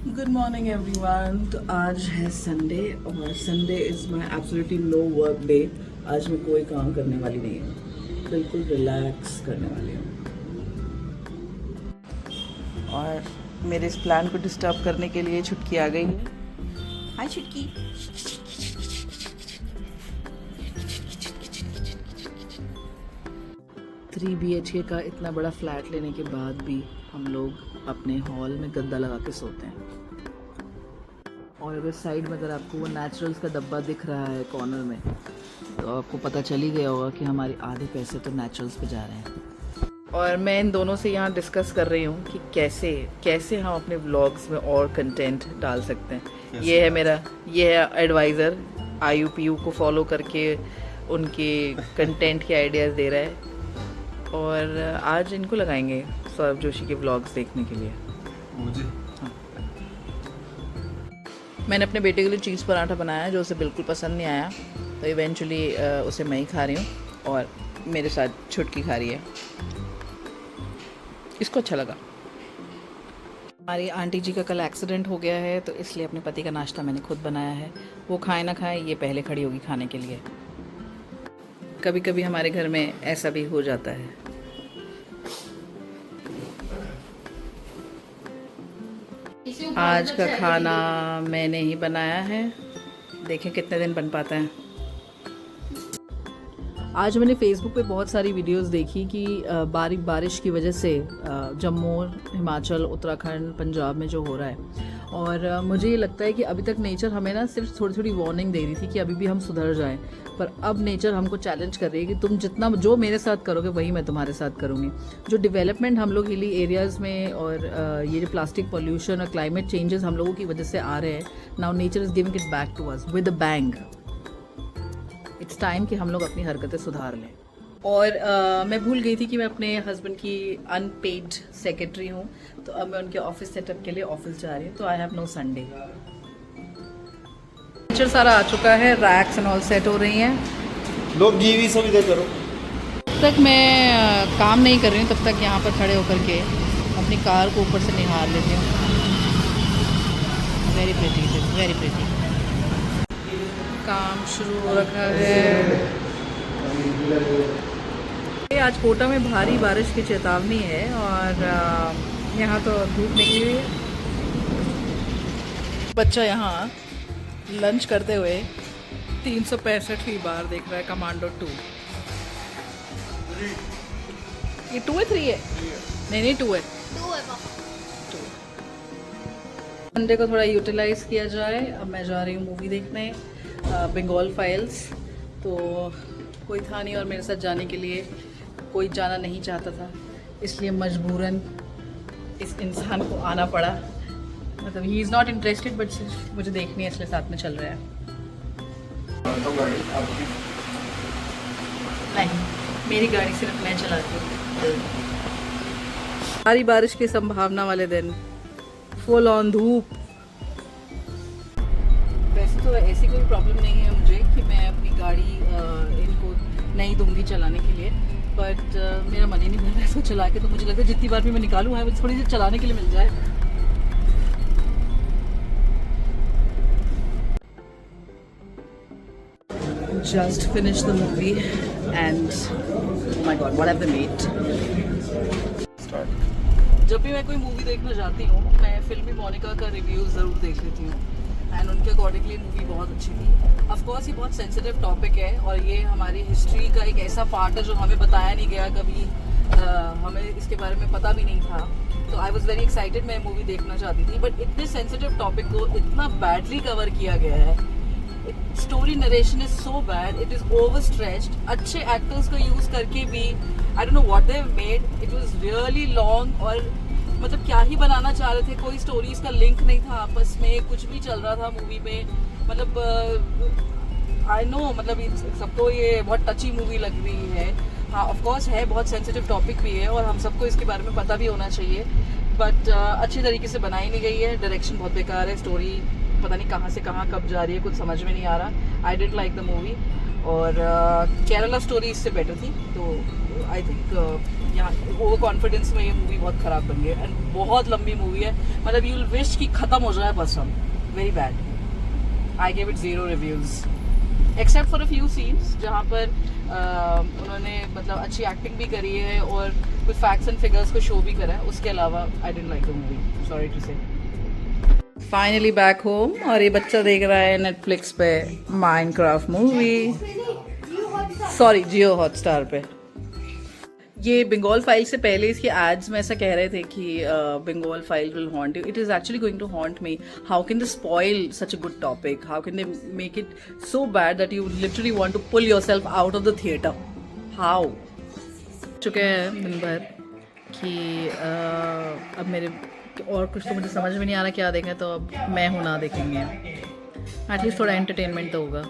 Good morning everyone. तो आज है संडे और Sunday is my absolutely no work day. आज मैं कोई काम करने वाली नहीं हूँ, बिल्कुल रिलैक्स करने वाली हूँ। और मेरे इस प्लान को डिस्टर्ब करने के लिए छुटकी आ गई है। हाय छुटकी। 3 BHK का इतना बड़ा फ्लैट लेने के बाद भी हम लोग अपने हॉल में गद्दा लगा के सोते हैं। और अगर साइड में अगर आपको वो नेचुरल्स का डब्बा दिख रहा है कॉर्नर में, तो आपको पता चल ही गया होगा कि हमारे आधे पैसे तो नेचुरल्स पे जा रहे हैं। और मैं इन दोनों से यहाँ डिस्कस कर रही हूँ कि कैसे हम अपने व्लॉग्स में और कंटेंट डाल सकते हैं। ये है एडवाइज़र IUPU को फॉलो करके उनके कंटेंट के आइडियाज़ दे रहा है। और आज इनको लगाएंगे सौरभ जोशी के व्लॉग्स देखने के लिए। मुझे हाँ। मैंने अपने बेटे के लिए चीज़ पराठा बनाया जो उसे बिल्कुल पसंद नहीं आया, तो इवेंचुअली उसे मैं ही खा रही हूँ और मेरे साथ छुटकी खा रही है। इसको अच्छा लगा। हमारी आंटी जी का कल एक्सीडेंट हो गया है, तो इसलिए अपने पति का नाश्ता मैंने खुद बनाया है। वो खाए ना खाए, ये पहले खड़ी होगी खाने के लिए। कभी कभी हमारे घर में ऐसा भी हो जाता है। आज का खाना मैंने ही बनाया है, देखें कितने दिन बन पाता है। आज मैंने फेसबुक पे बहुत सारी वीडियोस देखी कि बारिश की वजह से जम्मू, हिमाचल, उत्तराखंड, पंजाब में जो हो रहा है। और मुझे ये लगता है कि अभी तक नेचर हमें ना सिर्फ थोड़ी थोड़ी वार्निंग दे रही थी कि अभी भी हम सुधर जाएं, पर अब नेचर हमको चैलेंज कर रही है कि तुम जितना जो मेरे साथ करोगे वही मैं तुम्हारे साथ करूँगी। जो डेवलपमेंट हम लोग हिली एरियाज़ में और ये जो प्लास्टिक पॉल्यूशन और क्लाइमेट चेंजेस हम लोगों की वजह से आ रहे हैं, now nature is giving it back to us with a bang. It's time कि हम लोग अपनी हरकतें सुधार लें। और मैं भूल गई थी कि मैं अपने हस्बैंड की अनपेड सेक्रेटरी हूँ, तो अब मैं उनके ऑफिस सेटअप के लिए ऑफिस जा रही हूँ, तो I have no Sunday. Picture सारा आ चुका है, रैक्स एंड ऑल सेट हो रही हैं। लोग गीवी सब इधर करो। जब तक मैं काम नहीं कर रही हूँ तब तक यहाँ पर खड़े होकर के अपनी कार को ऊपर से निहार लेती हूँ। Very pretty, very pretty. काम शुरू हो रखा है। आज कोटा में भारी बारिश की चेतावनी है और यहाँ तो धूप निकली हुई है। बच्चा यहाँ लंच करते हुए 365वीं बार देख रहा है कमांडो 2। ये 2 है 3 है? नहीं 2 है। 2। संडे को थोड़ा यूटिलाइज किया जाए। अब मैं जा रही हूँ मूवी देखने, बंगाल फाइल्स। तो कोई था नहीं और मेरे साथ जाने के लिए कोई जाना नहीं चाहता था, इसलिए मजबूरन इस इंसान को आना पड़ा। मतलब he is not interested but मुझे देखनी है इसलिए साथ में चल रहा है। नहीं, मेरी गाड़ी सिर्फ मैं चलाती हूँ। भारी बारिश की संभावना वाले दिन, फुल ऑन धूप। वैसे तो ऐसी कोई प्रॉब्लम नहीं है मुझे कि मैं अपनी गाड़ी इनको नहीं दूंगी चलाने के लिए, बट मेरा मन ही नहीं मिल रहा है इसको चला के। तो मुझे लगता है जितनी बार भी मैं निकालूँ है थोड़ी सी चलाने के लिए मिल जाए। Just finished the movie and oh my god, what have they made? जब भी मैं कोई मूवी देखना जाती हूँ, मैं फिल्मी मोनिका का रिव्यू ज़रूर देख लेती हूँ एंड उनके अकॉर्डिंगली मूवी बहुत अच्छी थी। ऑफ कोर्स ये बहुत सेंसिटिव टॉपिक है और ये हमारी हिस्ट्री का एक ऐसा पार्ट है जो हमें बताया नहीं गया कभी, हमें इसके बारे में पता भी नहीं था। तो आई वॉज वेरी एक्साइटेड, मैं मूवी देखना चाहती थी, बट इतने सेंसिटिव टॉपिक को इतना बैडली कवर किया गया है। Story narration is so bad, it is over stretched. अच्छे एक्टर्स को यूज करके भी I don't know what they have made, it was really long. और मतलब क्या ही बनाना चाह रहे थे, कोई स्टोरीज का लिंक नहीं था आपस में, कुछ भी चल रहा था मूवी में। मतलब आई नो, मतलब सबको ये बहुत टची मूवी लग रही है। हाँ ऑफ कोर्स है, बहुत सेंसिटिव टॉपिक भी है और हम सबको इसके बारे में पता भी होना चाहिए, बट अच्छी तरीके से बनाई नहीं गई है। डायरेक्शन बहुत बेकार है, स्टोरी पता नहीं कहाँ से कहाँ कब जा रही है, कुछ समझ में नहीं आ रहा। आई डिडंट लाइक द मूवी। और केरला स्टोरी इससे बेटर थी, तो आई थिंक यहाँ ओवर कॉन्फिडेंस में ये मूवी बहुत ख़राब बन गई है। एंड बहुत लंबी मूवी है, मतलब यू विल विश कि ख़त्म हो जाए बस। हम very bad. I give it 0 reviews except for a few scenes जहाँ पर उन्होंने मतलब अच्छी एक्टिंग भी करी है और कुछ फैक्ट्स एंड फिगर्स को शो भी करा है। उसके अलावा I didn't like the movie, sorry to say. Finally back home और ये बच्चा देख रहा है नेटफ्लिक्स पे Minecraft movie, sorry Jio Hotstar पे। ये बंगाल फाइल से पहले इसके एड्स में ऐसा कह रहे थे कि Bengal file will haunt you. It is actually going to haunt me. How can they spoil such a good topic? How can they make it so bad that you literally want to pull yourself out of the theatre? How? चुके हैं दिन भर कि अब मेरे और कुछ तो मुझे समझ में नहीं आ रहा क्या देखें, तो अब मैं हूँ ना देखेंगे। एटलीस्ट थोड़ा एंटरटेनमेंट तो होगा।